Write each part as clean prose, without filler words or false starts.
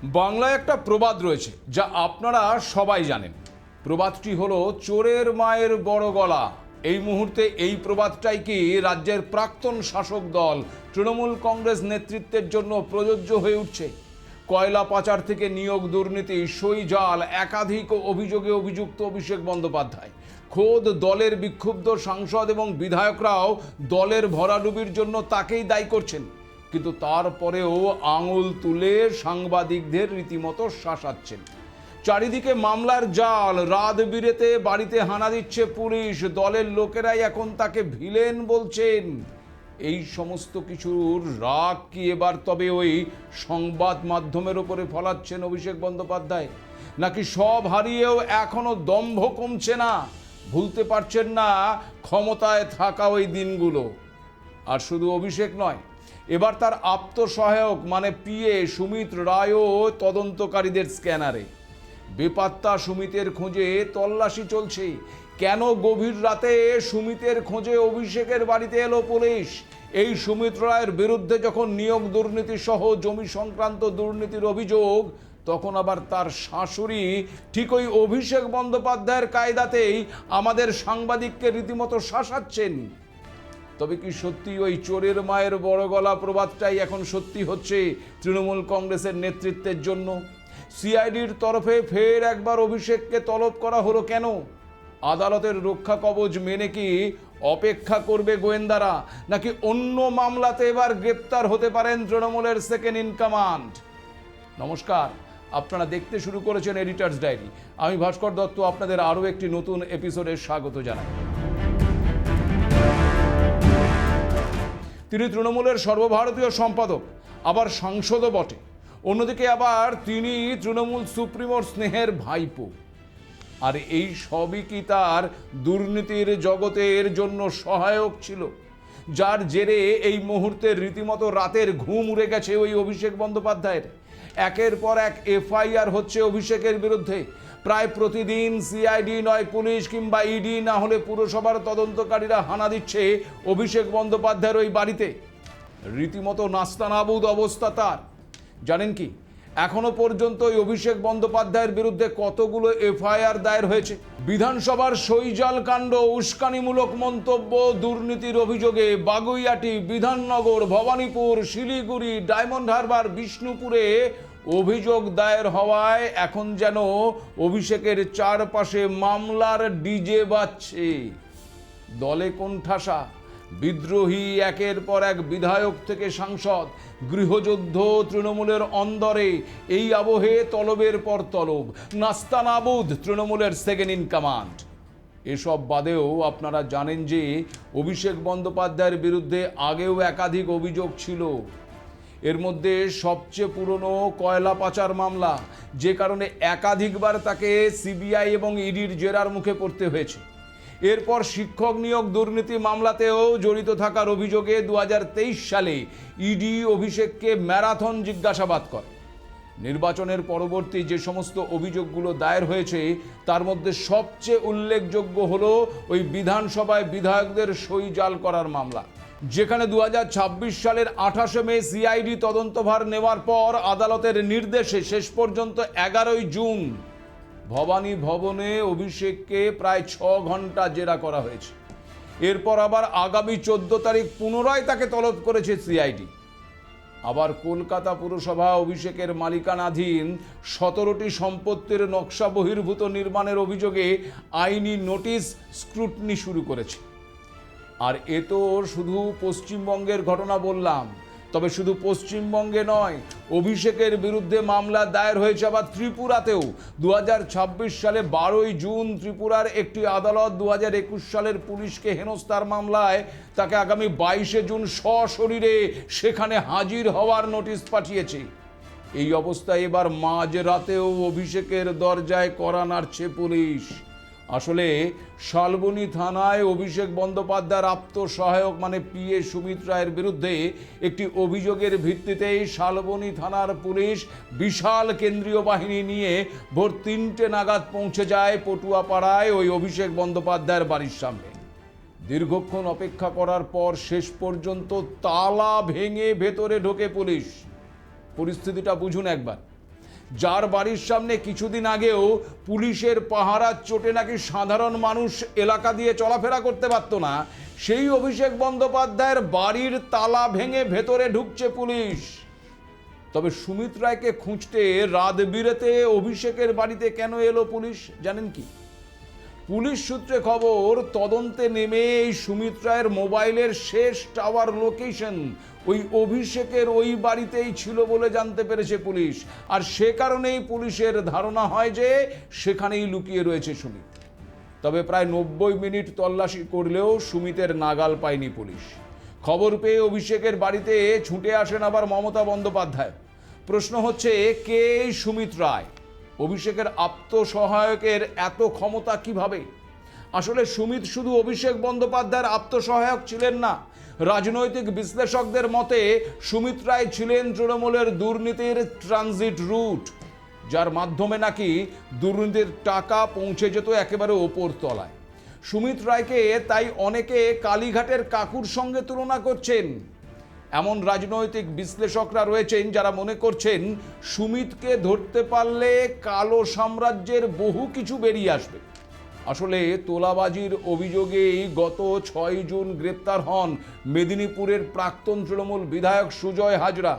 বাংলায় একটা প্রবাদ রয়েছে যা আপনারা সবাই জানেন। প্রবাদটি হলো চোরের মায়ের বড় গলা। এই মুহূর্তে এই প্রবাদটাই কি রাজ্যের প্রাক্তন শাসক দল তৃণমূল কংগ্রেস নেতৃত্বের জন্য প্রযোজ্য হয়ে উঠছে। কয়লা পাচার থেকে নিয়োগ দুর্নীতি, সই জাল, একাধিক অভিযোগে অভিযুক্ত অভিষেক বন্দ্যোপাধ্যায়। খোদ দলের বিক্ষুব্ধ সাংসদ এবং বিধায়করাও দলের ভরাডুবির জন্য তাকেই দায়ী করছেন, কিন্তু তারপরেও আঙুল তুলে সাংবাদিকদের রীতিমতো শাসাচ্ছেন। চারিদিকে মামলার জাল, রাত বিরেতে বাড়িতে হানা দিচ্ছে পুলিশ, দলের লোকেরাই এখন তাকে ভিলেন বলছেন। এই সমস্ত কিছুর রাগ কি এবার তবে ওই সংবাদ মাধ্যমের ওপরে ফলাচ্ছেন অভিষেক বন্দ্যোপাধ্যায়, নাকি সব হারিয়েও এখনো দম্ভ কমছে না, ভুলতে পারছেন না ক্ষমতায় থাকা ওই দিনগুলো? আর শুধু অভিষেক নয়, এবার তার আপ্তসহায়ক মানে পিএ সুমিত রায়ও তদন্তকারীদের স্ক্যানারে। বেপাত্তা সুমিতের খোঁজে তল্লাশি চলছে। কেন গভীর রাতে সুমিতের খোঁজে অভিষেকের বাড়িতে এলো পুলিশ? এই সুমিত রায়ের বিরুদ্ধে যখন নিয়োগ দুর্নীতি সহ জমি সংক্রান্ত দুর্নীতির অভিযোগ, তখন আবার তার শাশুড়ি ঠিক ওই অভিষেক বন্দ্যোপাধ্যায়ের কায়দাতেই আমাদের সাংবাদিককে রীতিমতো শাসাচ্ছেন। তবে কি সত্যি ওই চোরের মায়ের বড় গলা প্রবাদটাই এখন সত্যি হচ্ছে তৃণমূল কংগ্রেসের নেতৃত্বের জন্য? সিআইডির তরফে ফের একবার অভিষেককে তলব করা হলো কেন? আদালতের রক্ষা কবচ মেনে কি অপেক্ষা করবে গোয়েন্দারা, নাকি অন্য মামলাতে এবার গ্রেপ্তার হতে পারেন তৃণমূলের সেকেন্ড ইন কমান্ড? নমস্কার, আপনারা দেখতে শুরু করেছেন এডিটরস ডায়েরি। আমি ভাস্কর দত্ত আপনাদের আরও একটি নতুন এপিসোডে স্বাগত জানাই। তিনি তৃণমূলের সর্বভারতীয় সম্পাদক, আবার সাংসদও বটে। অন্যদিকে আবার তিনি তৃণমূল সুপ্রিমোর স্নেহের ভাইপো। আর এই সবই কি তার দুর্নীতির জগতের জন্য সহায়ক ছিল, যার জেরে এই মুহূর্তে রীতিমতো রাতের ঘুম উড়ে গেছে ওই অভিষেক বন্দ্যোপাধ্যায়ের? একের পর এক এফআইআর হচ্ছে অভিষেকের বিরুদ্ধে। প্রায় প্রতিদিন সিআইডি নয় পুলিশ কিংবা ইডি না হলে পুরসভার তদন্তকারীরা হানা দিচ্ছে অভিষেক বন্দ্যোপাধ্যায়ের ওই বাড়িতে। রীতিমতো নাস্তানাবুদ অবস্থা তার। জানেন কি, এখনো পর্যন্ত ওই অভিষেক বন্দ্যোপাধ্যায়ের বিরুদ্ধে কতগুলো এফআইআর দায়ের হয়েছে? বিধানসভার সইজাল কাণ্ড, উস্কানিমূলক মন্তব্য, দুর্নীতির অভিযোগে বাগুইয়াটি, বিধাননগর, ভবানীপুর, শিলিগুড়ি, ডায়মন্ড হারবার, বিষ্ণুপুরে অভিযোগ দায়ের হওয়ায় এখন যেন অভিষেকের চারপাশে মামলার ডিজে বাজছে। দলে কোণঠাসা, বিদ্রোহী একের পর এক বিধায়ক থেকে সাংসদ, গৃহযুদ্ধ তৃণমূলের অন্দরে, এই আবহে তলবের পর তলব, নাস্তানাবুদ তৃণমূলের সেকেন্ড ইন কমান্ড। এসব বাদেও আপনারা জানেন যে অভিষেক বন্দ্যোপাধ্যায়ের বিরুদ্ধে আগেও একাধিক অভিযোগ ছিল। এর মধ্যে সবচেয়ে পুরনো কয়লা পাচার মামলা, যে কারণে একাধিকবার তাকে সিবিআই এবং ইডির জেরার মুখে পড়তে হয়েছে। এরপর শিক্ষক নিয়োগ দুর্নীতি মামলাতেও জড়িত থাকার অভিযোগে 2023 সালে ইডি অভিষেককে ম্যারাথন জিজ্ঞাসাবাদ করে। নির্বাচনের পরবর্তী যে সমস্ত অভিযোগগুলো দায়ের হয়েছে তার মধ্যে সবচেয়ে উল্লেখযোগ্য হলো ওই বিধানসভায় বিধায়কদের সই জাল করার মামলা, যেখানে 2026 সালের 28 মে সিআইডি তদন্তভার নেওয়ার পর আদালতের নির্দেশে শেষ পর্যন্ত 11 জুন ভবানী ভবনে অভিষেককে প্রায় 6 ঘন্টা জেরা করা হয়েছে। এরপর আবার আগামী 14 তারিখ পুনরায় তাকে তলব করেছে সিআইডি। আবার কলকাতা পুরসভা অভিষেকের মালিকানাধীন 17টি সম্পত্তির নকশা বহির্ভূত নির্মাণের অভিযোগে আইনি নোটিশ স্ক্রুটনি শুরু করেছে। আর এ তো শুধু পশ্চিমবঙ্গের ঘটনা বললাম, তবে শুধু পশ্চিমবঙ্গে নয়, অভিষেকের বিরুদ্ধে মামলা দায়ের হয়েছে আবার ত্রিপুরাতেও। 2026 সালে 12 জুন ত্রিপুরার একটি আদালত 2021 সালের পুলিশকে হেনস্থার মামলায় তাকে আগামী 22 জুন সশরীরে সেখানে হাজির হওয়ার নোটিশ পাঠিয়েছে। এই অবস্থায় এবার মাঝরাতেও অভিষেকের দরজায় কড়া নাড়ছে পুলিশ। আসলে শালবনী থানায় অভিষেক বন্দ্যোপাধ্যায়ের আপ্তসহায়ক মানে পিএ সুমিত রায়ের বিরুদ্ধে একটি অভিযোগের ভিত্তিতেই শালবনী থানার পুলিশ বিশাল কেন্দ্রীয় বাহিনী নিয়ে ভোর 3টে নাগাদ পৌঁছে যায় পটুয়াপাড়ায় ওই অভিষেক বন্দ্যোপাধ্যায়ের বাড়ির সামনে। দীর্ঘক্ষণ অপেক্ষা করার পর শেষ পর্যন্ত তালা ভেঙে ভেতরে ঢোকে পুলিশ। পরিস্থিতিটা বুঝুন একবার। যার বাড়ির সামনে কিছুদিন আগেও পুলিশের পাহারার চোটে নাকি সাধারণ মানুষ এলাকা দিয়ে চলাফেরা করতে পারতো না, সেই অভিষেক বন্দ্যোপাধ্যায়ের বাড়ির তালা ভেঙে ভেতরে ঢুকছে পুলিশ। তবে সুমিত রায়কে খুঁজতে রাত বিরেতে অভিষেকের বাড়িতে কেন এলো পুলিশ জানেন কি? পুলিশ সূত্রে খবর, তদন্তে নেমে এই সুমিত রায়ের মোবাইলের শেষ টাওয়ার লোকেশন ওই অভিষেকের ওই বাড়িতেই ছিল বলে জানতে পেরেছে পুলিশ। আর সে কারণেই পুলিশের ধারণা হয় যে সেখানেই লুকিয়ে রয়েছে সুমিত। তবে প্রায় 90 মিনিট তল্লাশি করলেও সুমিতের নাগাল পায়নি পুলিশ। খবর পেয়ে অভিষেকের বাড়িতে ছুটে আসেন আবার মমতা বন্দ্যোপাধ্যায়। প্রশ্ন হচ্ছে, কে এই সুমিত রায়? অভিষেকের আত্মসহায়কের এত ক্ষমতা কিভাবে? আসলে সুমিত শুধু অভিষেক বন্দ্যোপাধ্যায়ের আত্মসহায়ক ছিলেন না। রাজনৈতিক বিশ্লেষকদের মতে সুমিত রায় ছিলেন তৃণমূলের দুর্নীতির ট্রানজিট রুট, যার মাধ্যমে নাকি দুর্নীতির টাকা পৌঁছে যেত একেবারে ওপর তলায়। সুমিত রায়কে তাই অনেকে কালীঘাটের কাকুর সঙ্গে তুলনা করছেন। এমন রাজনৈতিক বিশ্লেষকরা রয়েছেন যারা মনে করছেন সুমিতকে ধরতে পারলে কালো সাম্রাজ্যের বহু কিছু বেরিয়ে আসবে। আসলে তোলাবাজির অভিযোগেই গত 6 জুন গ্রেপ্তার হন মেদিনীপুরের প্রাক্তন তৃণমূল বিধায়ক সুজয় হাজরা।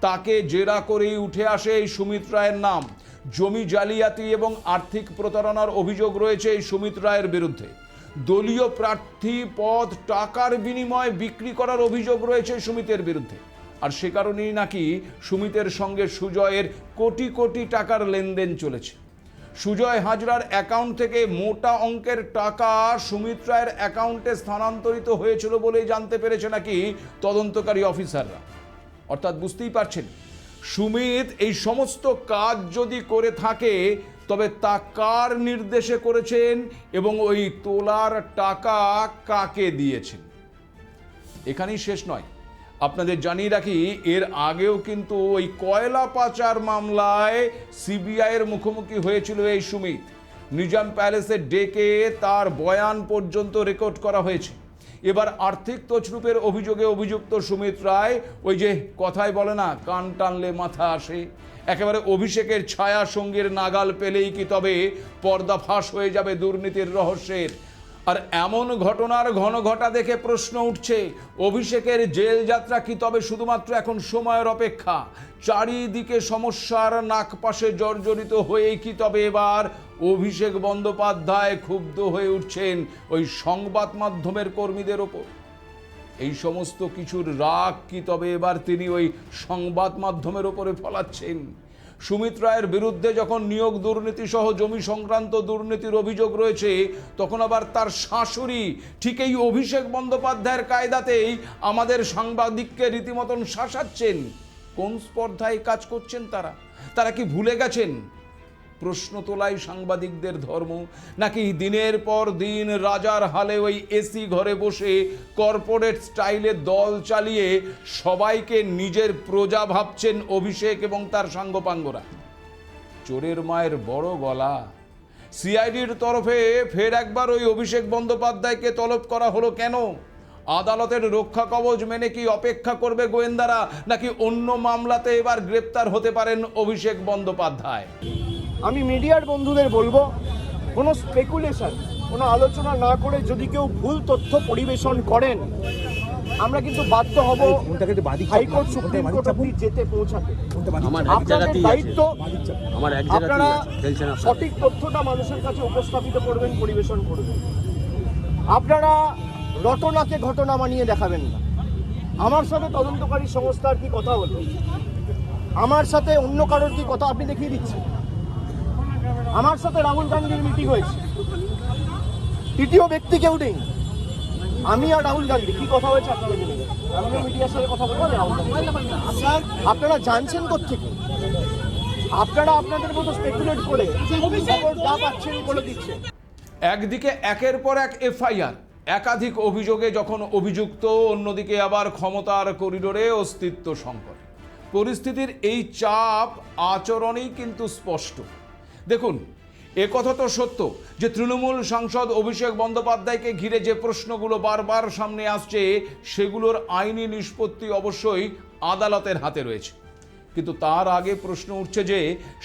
তাকে জেরা করেই উঠে আসে এই সুমিত রায়ের নাম। জমি জালিয়াতি এবং আর্থিক প্রতারণার অভিযোগ রয়েছে এই সুমিত রায়ের বিরুদ্ধে। দলীয় প্রার্থী পদ টাকার বিনিময়ে বিক্রি করার অভিযোগ রয়েছে সুমিতের বিরুদ্ধে। আর সে কারণেই নাকি সুমিতের সঙ্গে সুজয়ের কোটি কোটি টাকার লেনদেন চলেছে। সুজয় হাজরার অ্যাকাউন্ট থেকে মোটা অঙ্কের টাকা সুমিত রায়ের অ্যাকাউন্টে স্থানান্তরিত হয়েছিল বলেই জানতে পেরেছে নাকি তদন্তকারী অফিসাররা। অর্থাৎ বুঝতেই পারছেন, সুমিত এই সমস্ত কাজ যদি করে থাকে তবে তা কার নির্দেশে করেছেন এবং ওই তোলার টাকা কাকে দিয়েছেন। এখানেই শেষ নয়, আপনাদের জানিয়ে রাখি, এর আগেও কিন্তু ওই কয়লা পাচার মামলায় সিবিআইয়ের মুখোমুখি হয়েছিল এই সুমিত। নিজাম প্যালেসে ডেকে তার বয়ান পর্যন্ত রেকর্ড করা হয়েছে। এবার আর্থিক তছরূপের অভিযোগে অভিযুক্ত সুমিত রায়, ওই যে কথায় বলে না, কান টানলে মাথা আসে, একেবারে অভিষেকের ছায়া সঙ্গীর নাগাল পেলেই কি তবে পর্দাফাঁস হয়ে যাবে দুর্নীতির রহস্যের। আর এমন ঘটনার ঘন ঘটা দেখে প্রশ্ন উঠছে, অভিষেকের জেল যাত্রা কি তবে শুধুমাত্র এখন সময়ের অপেক্ষা? চারিদিকে সমস্যার নাকপাশে জর্জরিত হয়েই কি তবে এবার অভিষেক বন্দ্যোপাধ্যায় ক্ষুব্ধ হয়ে উঠছেন ওই সংবাদ মাধ্যমের কর্মীদের ওপর? এই সমস্ত কিছুর রাগ কি তবে এবার তিনি ওই সংবাদ মাধ্যমের ওপরে ফলাচ্ছেন? সুমিত রায়ের বিরুদ্ধে যখন নিয়োগ দুর্নীতি সহ জমি সংক্রান্ত দুর্নীতির অভিযোগ রয়েছে, তখন আবার তার শাশুড়ি ঠিক এই অভিষেক বন্দ্যোপাধ্যায়ের কায়দাতেই আমাদের সাংবাদিককে রীতিমতন শাসাচ্ছেন। কোন স্পর্ধায় কাজ করছেন তারা? তারা কি ভুলে গেছেন প্রশ্ন তোলাই সাংবাদিকদের ধর্ম? নাকি দিনের পর দিন রাজার হালে ওই এসি ঘরে বসে কর্পোরেট স্টাইলে দল চালিয়ে সবাইকে নিজের প্রজা ভাবছেন অভিষেক এবং তার সাঙ্গপাঙ্গরা? চোরের মায়ের বড় গলা। সিআইডির তরফে ফের একবার ওই অভিষেক বন্দ্যোপাধ্যায়কে তলব করা হলো কেন? আদালতের রক্ষা কবচ মেনে কি অপেক্ষা করবে গোয়েন্দারা, নাকি অন্য মামলাতে এবার গ্রেপ্তার হতে পারেন অভিষেক বন্দ্যোপাধ্যায়? আমি মিডিয়ার বন্ধুদের বলবো, কোনো স্পেকুলেশন, কোনো আলোচনা না করে যদি কেউ ভুল তথ্য পরিবেশন করেন, আমরা কিন্তু বাধ্য হব হাইকোর্ট সুপ্রিম কোর্ট অবধি যেতে পৌঁছাতে। আপনাদের দায়িত্ব, আপনারা সঠিক তথ্যটা মানুষের কাছে উপস্থাপিত করবেন, পরিবেশন করবেন। আপনারা রটনাকে ঘটনা বানিয়ে দেখাবেন না। আমার সাথে তদন্তকারী সংস্থার কি কথা হলো, আমার সাথে অন্য কারোর কি কথা আপনি দেখিয়ে দিচ্ছেন। আমার সাথে রাহুল গান্ধীর মিটিং হয়েছে, তৃতীয় ব্যক্তি কেউ নেই, আমি আর রাহুল গান্ধী। কি কথা হয়েছে আপনারা বলে দেন। আমিও মিডিয়ার সাথে কথা বলবো। আপনারা জানছেন কোত্থেকে? আপনারা আপনাদের মতো স্পেকুলেট করে খবর যা পাচ্ছেন বলে দিচ্ছেন। একদিকে একের পর এক এফআইআর, একাধিক অভিযোগে যখন অভিযুক্ত, অন্যদিকে আবার ক্ষমতার করিডোরে অস্তিত্ব সংকট। পরিস্থিতির এই চাপ আচরণেই কিন্তু স্পষ্ট। দেখুন, একথা তো সত্য যে তৃণমূল সাংসদ অভিষেক বন্দ্যোপাধ্যায়কে ঘিরে যে প্রশ্নগুলো বারবার সামনে আসছে, সেগুলোর আইনি নিষ্পত্তি অবশ্যই আদালতের হাতে রয়েছে। কিন্তু তার আগে প্রশ্ন উঠছে যে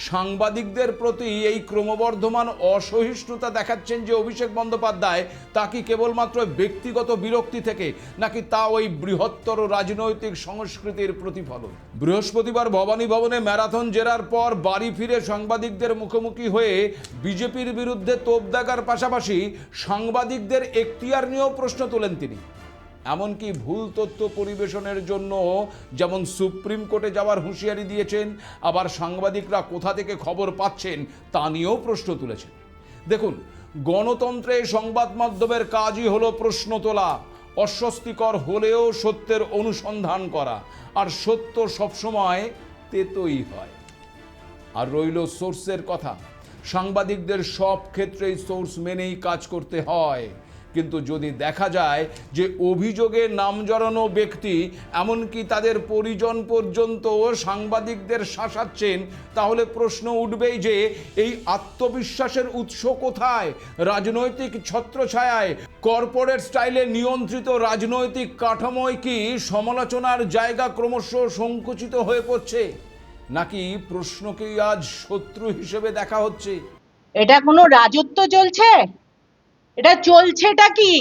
সাংবাদিকদের প্রতি এই ক্রমবর্ধমান অসহিষ্ণুতা দেখাচ্ছেন যে অভিষেক বন্দ্যোপাধ্যায়, তা কি কেবলমাত্র ব্যক্তিগত বিরক্তি থেকে, নাকি তা ওই বৃহত্তর রাজনৈতিক সংস্কৃতির প্রতিফলন? বৃহস্পতিবার ভবানী ভবনে ম্যারাথন জেরার পর বাড়ি ফিরে সাংবাদিকদের মুখোমুখি হয়ে বিজেপির বিরুদ্ধে তোপ দাগার পাশাপাশি সাংবাদিকদের এখতিয়ার নিয়েও প্রশ্ন তোলেন তিনি। এমনকি ভুল তথ্য পরিবেশনের জন্য যেমন সুপ্রিম কোর্টে যাওয়ার হুঁশিয়ারি দিয়েছেন, আবার সাংবাদিকরা কোথা থেকে খবর পাচ্ছেন তা নিয়েও প্রশ্ন তুলেছেন। দেখুন, গণতন্ত্রে সংবাদ মাধ্যমের কাজই হলো প্রশ্ন তোলা, অস্বস্তিকর হলেও সত্যের অনুসন্ধান করা, আর সত্য সবসময় তেতোই হয়। আর রইল সোর্সের কথা, সাংবাদিকদের সব ক্ষেত্রেই সোর্স মেনেই কাজ করতে হয়। কিন্তু যদি দেখা যায় যে অভিযোগে নাম জড়ানো ব্যক্তি, এমনকি তাদের পরিজন পর্যন্ত সাংবাদিকদের শাসাচ্ছেন, তাহলে প্রশ্ন উঠবেই যে এই আত্মবিশ্বাসের উৎস কোথায়? রাজনৈতিক ছত্রছায়ায়, কর্পোরেট স্টাইলে নিয়ন্ত্রিত রাজনৈতিক কাঠামোয় কি সমালোচনার জায়গা ক্রমশ সংকুচিত হয়ে পড়ছে, নাকি প্রশ্নকেই আজ শত্রু হিসেবে দেখা হচ্ছে? এটা কোনো রাজত্ব চলছে? এটা চলছেটা কি?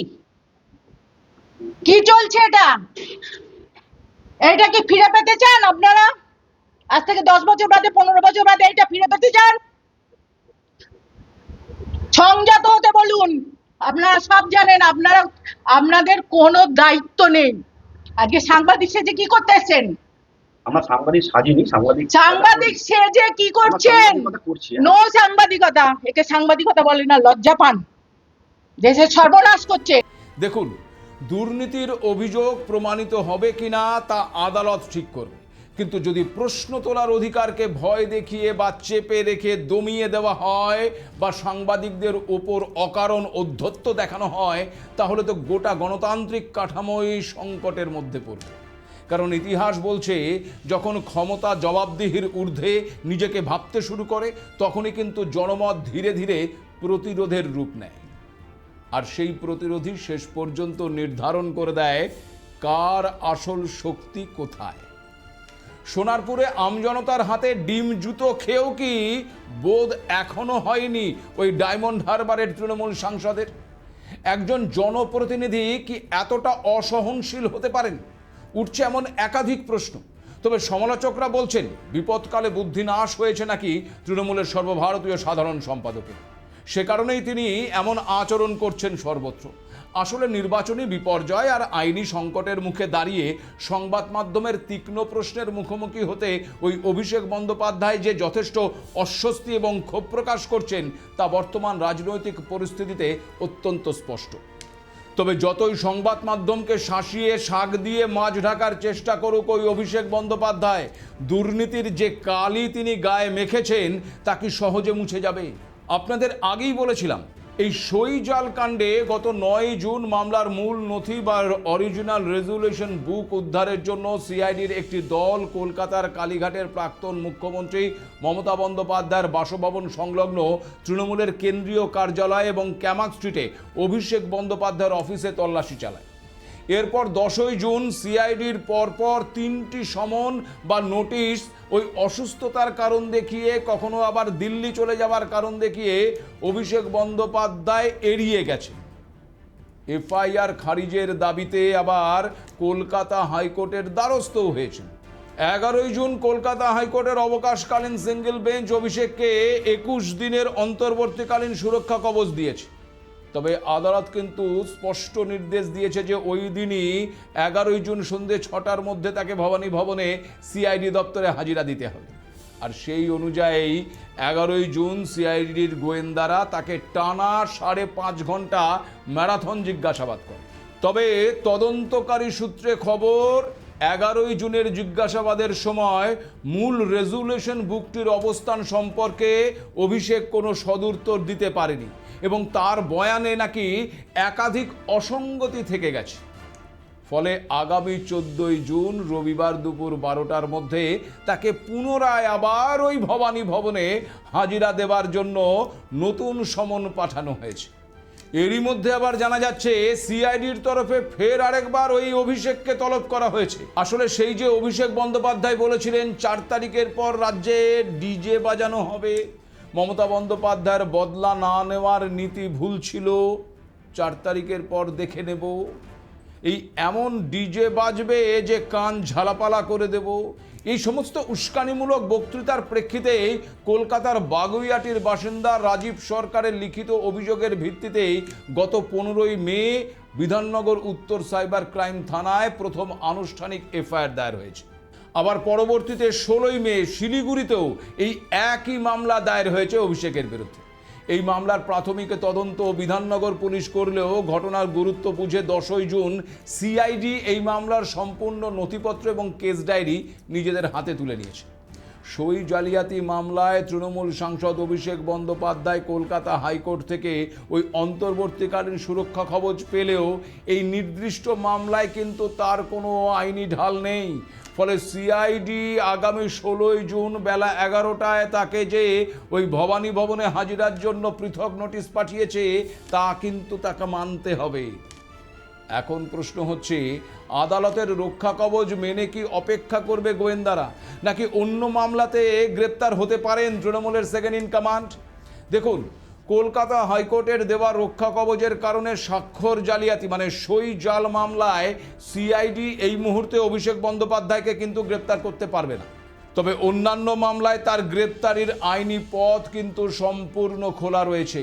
কি চলছে এটা? এইটা কি ফিরে পেতে চান আপনারা? আজ থেকে 10 বছর বাদে, 15 বছর বাদে এটা ফিরে পেতে চান? সংযত হতে বলুন। আপনারা সব জানেন, আপনাদের কোনো দায়িত্ব নেই। আজকে সাংবাদিক সেজে কি করতে এসেছেন? আমরা সাংবাদিক সাজিনি, সাংবাদিক সেজে কি করছেন? নো সাংবাদিকতা। একে সাংবাদিকতা বলে না, লজ্জা পান। দেশের সর্বনাশ করছে। দেখুন, দুর্নীতির অভিযোগ প্রমাণিত হবে কিনা তা আদালত ঠিক করবে, কিন্তু যদি প্রশ্ন তোলার অধিকারকে ভয় দেখিয়ে বা চেপে রেখে দমিয়ে দেওয়া হয় বা সাংবাদিকদের ওপর অকারণ ঔদ্ধত্য দেখানো হয়, তাহলে তো গোটা গণতান্ত্রিক কাঠামোই সংকটের মধ্যে পড়বে। কারণ ইতিহাস বলছে, যখন ক্ষমতা জবাবদিহির ঊর্ধ্বে নিজেকে ভাবতে শুরু করে, তখনই কিন্তু জনমত ধীরে ধীরে প্রতিরোধের রূপ নেয়। আর সেই প্রতিরোধী শেষ পর্যন্ত নির্ধারণ করে দেয় কার আসল শক্তি কোথায়। সোনারপুরে আমজনতার হাতে ডিম জুতো খেয়েও কি বোধ এখনো হয়নি ওই ডায়মন্ড হারবারের তৃণমূল সাংসদের? একজন জনপ্রতিনিধি কি এতটা অসহনশীল হতে পারেন? উঠছে এমন একাধিক প্রশ্ন। তবে সমালোচকরা বলছেন, বিপদকালে বুদ্ধি নাশ হয়েছে নাকি তৃণমূলের সর্বভারতীয় সাধারণ সম্পাদকের। সে কারণেই তিনি এমন আচরণ করছেন সর্বত্র। আসলে নির্বাচনী বিপর্যয় আর আইনি সংকটের মুখে দাঁড়িয়ে সংবাদ মাধ্যমের তীক্ষ্ণ প্রশ্নের মুখোমুখি হতে ওই অভিষেক বন্দ্যোপাধ্যায় যে যথেষ্ট অস্বস্তি এবং ক্ষোভ প্রকাশ করছেন, তা বর্তমান রাজনৈতিক পরিস্থিতিতে অত্যন্ত স্পষ্ট। তবে যতই সংবাদ মাধ্যমকে শাসিয়ে শাক দিয়ে মাছ ঢাকার চেষ্টা করুক ওই অভিষেক বন্দ্যোপাধ্যায়, দুর্নীতির যে কালি তিনি গায়ে মেখেছেন তা কি সহজে মুছে যাবে? আপনাদের আগেই বলেছিলাম, এই সই জাল কাণ্ডে গত 9 জুন মামলার মূল নথি বা অরিজিনাল রেজুলেশন বুক উদ্ধারের জন্য সিআইডির একটি দল কলকাতার কালীঘাটের প্রাক্তন মুখ্যমন্ত্রী মমতা বন্দ্যোপাধ্যায়ের বাসভবন সংলগ্ন তৃণমূলের কেন্দ্রীয় কার্যালয় এবং ক্যামাক স্ট্রিটে অভিষেক বন্দ্যোপাধ্যায়ের অফিসে তল্লাশি চালায়। এরপর 10ই জুন সিআইডির পরপর 3টি সমন বা নোটিশ ওই অসুস্থতার কারণ দেখিয়ে, কখনো আবার দিল্লি চলে যাওয়ার কারণ দেখিয়ে অভিষেক বন্দ্যোপাধ্যায় এড়িয়ে গেছে। এফআইআর খারিজের দাবিতে আবার কলকাতা হাইকোর্টের দ্বারস্থও হয়েছেন। 11ই জুন কলকাতা হাইকোর্টের অবকাশকালীন সিঙ্গেল বেঞ্চ অভিষেককে 21 দিনের অন্তর্বর্তীকালীন সুরক্ষা কবচ দিয়েছে। তবে আদালত কিন্তু স্পষ্ট নির্দেশ দিয়েছে যে ওই দিনই 11ই জুন সন্ধ্যে 6টার মধ্যে তাকে ভবানী ভবনে সিআইডি দপ্তরে হাজিরা দিতে হবে। আর সেই অনুযায়ী 11ই জুন সিআইডির গোয়েন্দারা তাকে টানা 5.5 ঘন্টা ম্যারাথন জিজ্ঞাসাবাদ করে। তবে তদন্তকারী সূত্রে খবর, 11ই জুনের জিজ্ঞাসাবাদের সময় মূল রেজুলেশন বুকটির অবস্থান সম্পর্কে অভিষেক কোনো সদুত্তর দিতে পারেনি এবং তার বয়ানে নাকি একাধিক অসঙ্গতি থেকে গেছে। ফলে আগামী 14ই জুন রবিবার দুপুর 12টার মধ্যে তাকে পুনরায় আবার ওই ভবানী ভবনে হাজিরা দেওয়ার জন্য নতুন সমন পাঠানো হয়েছে। এরই মধ্যে আবার জানা যাচ্ছে সিআইডির তরফে ফের আরেকবার ওই অভিষেককে তলব করা হয়েছে। আসলে সেই যে অভিষেক বন্দ্যোপাধ্যায় বলেছিলেন 4 তারিখের পর রাজ্যে ডিজে বাজানো হবে, মমতা বন্দ্যোপাধ্যায়ের বদলা না নেওয়ার নীতি ভুল ছিল, 4 তারিখের পর দেখে নেব, এই এমন ডিজে বাজবে যে কান ঝালাপালা করে দেব, এই সমস্ত উস্কানিমূলক বক্তৃতার প্রেক্ষিতে কলকাতার বাগুইআটির বাসিন্দা রাজীব সরকারের লিখিত অভিযোগের ভিত্তিতে গত 15ই মে বিধাননগর উত্তর সাইবার ক্রাইম থানায় প্রথম আনুষ্ঠানিক এফআইআর দায়ের হয়েছে। আবার পরবর্তীতে 16ই মে শিলিগুড়িতেও এই একই মামলা দায়ের হয়েছে অভিষেকের বিরুদ্ধে। এই মামলার প্রাথমিক তদন্ত বিধাননগর পুলিশ করলেও ঘটনার গুরুত্ব বুঝে 10ই জুন সিআইডি এই মামলার সম্পূর্ণ নথিপত্র এবং কেস ডায়েরি নিজেদের হাতে তুলে নিয়েছে। সই জালিয়াতি মামলায় তৃণমূল সাংসদ অভিষেক বন্দ্যোপাধ্যায় কলকাতা হাইকোর্ট থেকে ওই অন্তর্বর্তীকালীন সুরক্ষা কবচ পেলেও এই নির্দিষ্ট মামলায় কিন্তু তার কোনো আইনি ঢাল নেই। ফলে সিআইডি আগামী 16ই জুন বেলা 11টায় তাকে যে ওই ভবানী ভবনে হাজিরার জন্য পৃথক নোটিশ পাঠিয়েছে তা কিন্তু তাকে মানতে হবে। এখন প্রশ্ন হচ্ছে, আদালতের রক্ষা কবচ মেনে কি অপেক্ষা করবে গোয়েন্দারা, নাকি অন্য মামলাতে গ্রেপ্তার হতে পারেন তৃণমূলের সেকেন্ড ইন কমান্ড? দেখুন, কলকাতা হাইকোর্টের দেওয়া রক্ষা কবচের কারণে স্বাক্ষর জালিয়াতি মানে সই জাল মামলায় সিআইডি এই মুহূর্তে অভিষেক বন্দ্যোপাধ্যায়কে কিন্তু গ্রেপ্তার করতে পারবে না। তবে অন্যান্য মামলায় তার গ্রেপ্তারির আইনি পথ কিন্তু সম্পূর্ণ খোলা রয়েছে।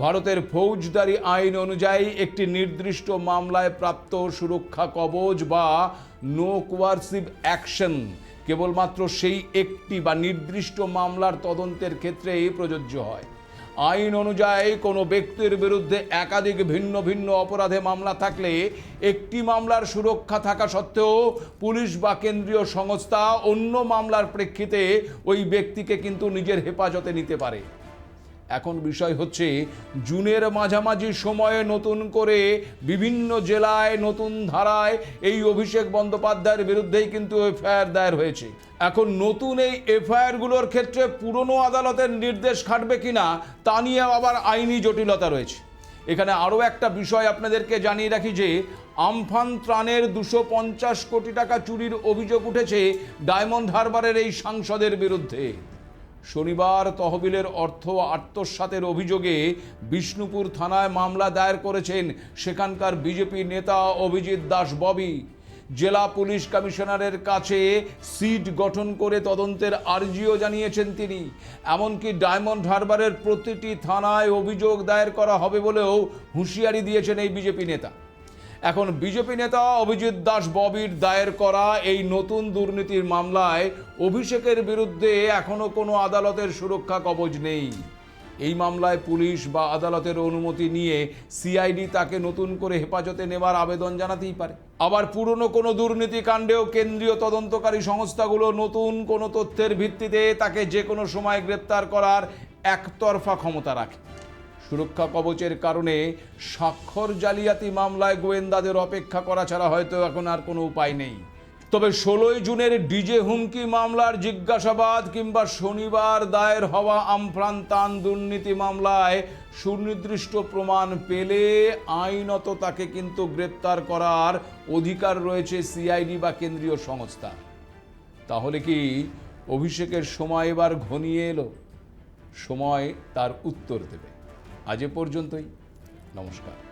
ভারতের ফৌজদারি আইন অনুযায়ী একটি নির্দিষ্ট মামলায় প্রাপ্ত সুরক্ষা কবচ বা নো কোয়ারসিভ অ্যাকশন কেবলমাত্র সেই একটি বা নির্দিষ্ট মামলার তদন্তের ক্ষেত্রেই প্রযোজ্য হয়। আইন অনুযায়ী কোনো ব্যক্তির বিরুদ্ধে একাধিক ভিন্ন ভিন্ন অপরাধে মামলা থাকলে একটি মামলার সুরক্ষা থাকা সত্ত্বেও পুলিশ বা কেন্দ্রীয় সংস্থা অন্য মামলার প্রেক্ষিতে ওই ব্যক্তিকে কিন্তু নিজের হেফাজতে নিতে পারে। এখন বিষয় হচ্ছে, জুনের মাঝামাঝি সময়ে নতুন করে বিভিন্ন জেলায় নতুন ধারায় এই অভিষেক বন্দ্যোপাধ্যায়ের বিরুদ্ধেই কিন্তু এফআইআর দায়ের হয়েছে। এখন নতুন এই এফআইআরগুলোর ক্ষেত্রে পুরনো আদালতের নির্দেশ খাটবে কিনা তা নিয়ে আবার আইনি জটিলতা রয়েছে। এখানে আরও একটা বিষয় আপনাদেরকে জানিয়ে রাখি যে আমফান ত্রাণের 250 কোটি টাকা চুরির অভিযোগ উঠেছে ডায়মন্ড হারবারের এই সাংসদের বিরুদ্ধে। শনিবার তহবিলের অর্থ আত্মসাতের অভিযোগে বিষ্ণুপুর থানায় মামলা দায়ের করেছেন সেখানকার বিজেপি নেতা অভিজিৎ দাস ববি। জেলা পুলিশ কমিশনারের কাছে সিট গঠন করে তদন্তের আর্জিও জানিয়েছেন তিনি। এমনকি ডায়মন্ড হারবারের প্রতিটি থানায় অভিযোগ দায়ের করা হবে বলেও হুঁশিয়ারি দিয়েছেন এই বিজেপি নেতা। এখন বিজেপি নেতা অভিজিৎ দাস ববির দায়ের করা এই নতুন দুর্নীতির মামলায় অভিষেকের বিরুদ্ধে এখনো কোনো আদালতের সুরক্ষা কবচ নেই। এই মামলায় পুলিশ বা আদালতের অনুমতি নিয়ে সিআইডি তাকে নতুন করে হেফাজতে নেওয়ার আবেদন জানাতেই পারে। আবার পুরনো কোনো দুর্নীতি কাণ্ডেও কেন্দ্রীয় তদন্তকারী সংস্থাগুলো নতুন কোনো তথ্যের ভিত্তিতে তাকে যে কোনো সময় গ্রেপ্তার করার একতরফা ক্ষমতা রাখে। সুরক্ষা কবচের কারণে স্বাক্ষর জালিয়াতি মামলায় গোয়েন্দাদের অপেক্ষা করা ছাড়া হয়তো এখন আর কোনো উপায় নেই। তবে 16ই জুনের ডিজে হুমকি মামলার জিজ্ঞাসাবাদ কিংবা শনিবার দায়ের হওয়া আমফান ত্রাণ দুর্নীতি মামলায় সুনির্দিষ্ট প্রমাণ পেলে আইনত তাকে কিন্তু গ্রেপ্তার করার অধিকার রয়েছে সিআইডি বা কেন্দ্রীয় সংস্থা। তাহলে কি অভিষেকের সময় এবার ঘনিয়ে এলো? সময় তার উত্তর দেবে। আজ এ পর্যন্তই, নমস্কার।